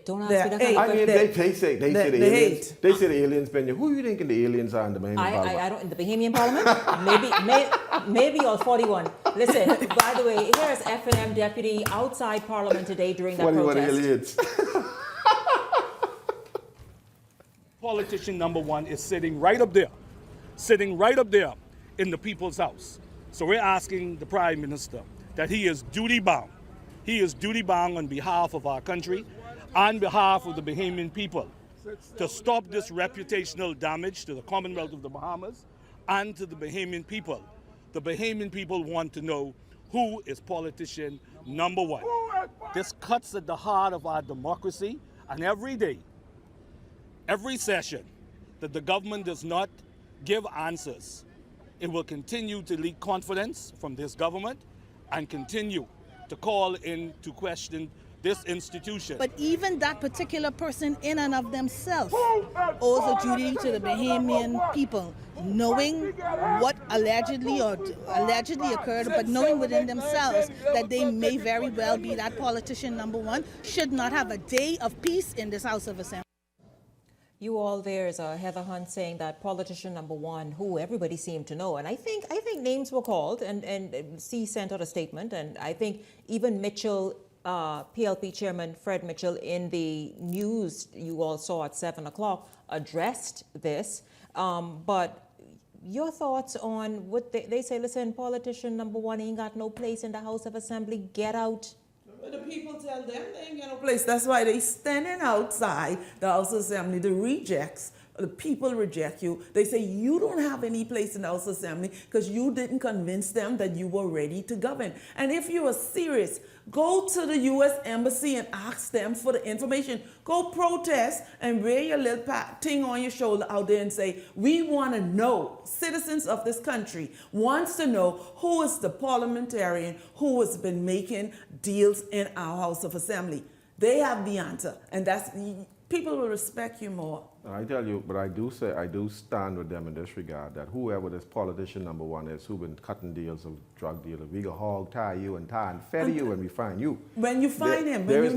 Speaker 2: Don't ask me that kind of question.
Speaker 15: They say the aliens. They say the aliens been here. Who do you think the aliens are in the Bahamian Parliament?
Speaker 2: I don't in the Bahamian Parliament. maybe all 41. Listen, by the way, here's F&M deputy outside Parliament today during that
Speaker 15: 41
Speaker 2: protest.
Speaker 15: aliens.
Speaker 16: Politician number one is sitting right up there in the People's House. So we're asking the Prime Minister that he is duty bound. He is duty bound on behalf of our country, on behalf of the Bahamian people, to stop this reputational damage to the Commonwealth of the Bahamas and to the Bahamian people. The Bahamian people want to know who is politician number one. This cuts at the heart of our democracy, and every day, every session that the government does not give answers, it will continue to leak confidence from this government and continue to call into question this institution.
Speaker 17: But even that particular person in and of themselves owes a duty to the Bahamian people, knowing what allegedly occurred, but knowing within themselves that they may very well be that politician number one, should not have a day of peace in this House of Assembly.
Speaker 2: You all, there's Heather Hunt saying that politician number one, who everybody seemed to know, and I think names were called, and C sent out a statement, and I think even Mitchell, PLP Chairman Fred Mitchell, in the news you all saw at 7 o'clock, addressed this. But your thoughts on what they say? Listen, politician number one ain't got no place in the House of Assembly. Get out.
Speaker 14: But the people tell them they ain't got no place. That's why they standing outside the House of Assembly. The rejects, the people reject you. They say you don't have any place in the House of Assembly because you didn't convince them that you were ready to govern. And if you are serious, go to the U.S. Embassy and ask them for the information. Go protest and wear your little thing on your shoulder out there and say, we want to know, citizens of this country wants to know who is the parliamentarian who has been making deals in our House of Assembly. They have the answer, and that's, people will respect you more.
Speaker 15: I tell you, but I do stand with them in this regard, that whoever this politician number one is, who's been cutting deals of drug dealers, we go hog tie you and feather you when we find you.
Speaker 14: When you find him,
Speaker 15: there is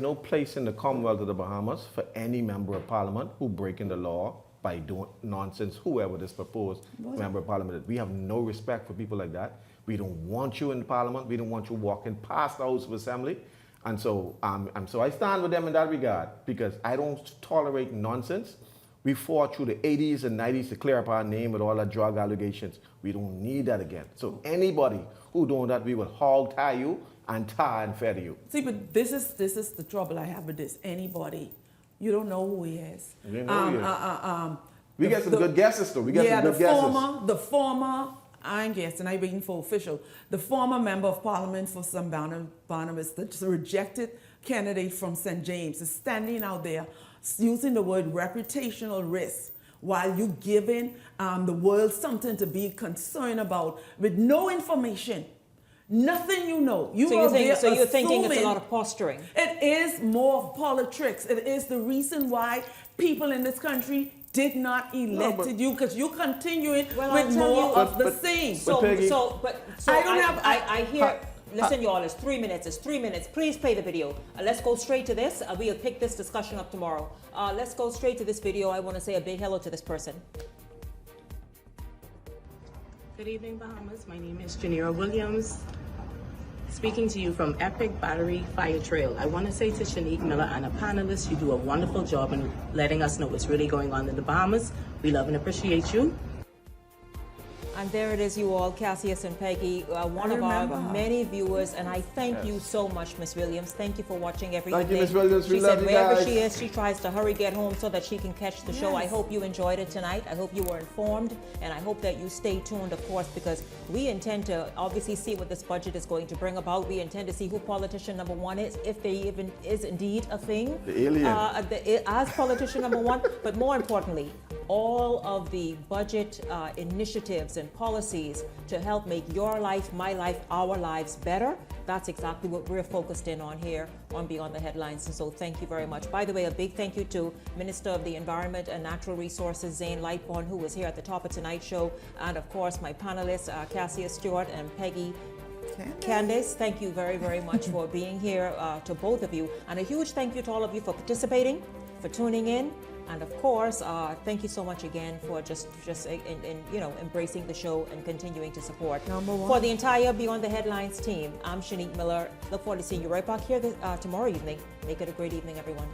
Speaker 15: no place in the Commonwealth of the Bahamas for any member of Parliament who breaking the law by doing nonsense, whoever this proposed member of Parliament is. We have no respect for people like that. We don't want you in Parliament. We don't want you walking past the House of Assembly. And so, so I stand with them in that regard because I don't tolerate nonsense. We fought through the 80s and 90s to clear up our name with all the drug allegations. We don't need that again. So anybody who doing that, we will hog tie you and tie and feather you.
Speaker 14: See, but this is the trouble I have with this. Anybody, you don't know who he is.
Speaker 15: We know who he is. We get some good guesses though.
Speaker 14: The former. I ain't guessing, I'm waiting for official. The former member of Parliament for St. Barnabas, the rejected candidate from St. James, is standing out there using the word reputational risk while you giving the world something to be concerned about with no information. Nothing you know.
Speaker 2: So you're thinking it's a lot of posturing?
Speaker 14: It is more of politics. It is the reason why people in this country did not elect you because you continuing with more of the same.
Speaker 2: I Listen, y'all, it's 3 minutes. It's 3 minutes. Please play the video. Let's go straight to this. We'll pick this discussion up tomorrow. Let's go straight to this video. I want to say a big hello to this person.
Speaker 18: Good evening, Bahamas. My name is Janira Williams, speaking to you from Epic Battery Fire Trail. I want to say to Shanique Miller and a panelist, you do a wonderful job in letting us know what's really going on in the Bahamas. We love and appreciate you.
Speaker 2: And there it is, you all, Cassius and Peggy, one of our many viewers, and I thank you so much, Miss Williams. Thank you for watching everything.
Speaker 15: Thank you, Miss Williams.
Speaker 2: She
Speaker 15: We
Speaker 2: said
Speaker 15: love you
Speaker 2: wherever
Speaker 15: guys.
Speaker 2: she is, she tries to hurry get home so that she can catch the show. I hope you enjoyed it tonight. I hope you were informed, and I hope that you stay tuned, of course, because we intend to obviously see what this budget is going to bring about. We intend to see who politician number one is, if they even is indeed a thing.
Speaker 15: The alien.
Speaker 2: As politician number one, but more importantly, all of the budget initiatives and policies to help make your life, my life, our lives better. That's exactly what we're focused in on here on Beyond the Headlines. And so thank you very much. By the way, a big thank you to Minister of the Environment and Natural Resources, Zane Lightbourne, who was here at the top of tonight's show. And of course, my panelists, Cassius Stewart and Peggy Candace, thank you very, very much for being here, to both of you. And a huge thank you to all of you for participating, for tuning in. And of course, thank you so much again for just embracing the show and continuing to support. For the entire Beyond the Headlines team, I'm Shanique Miller. Look forward to seeing you right back here tomorrow evening. Make it a great evening, everyone.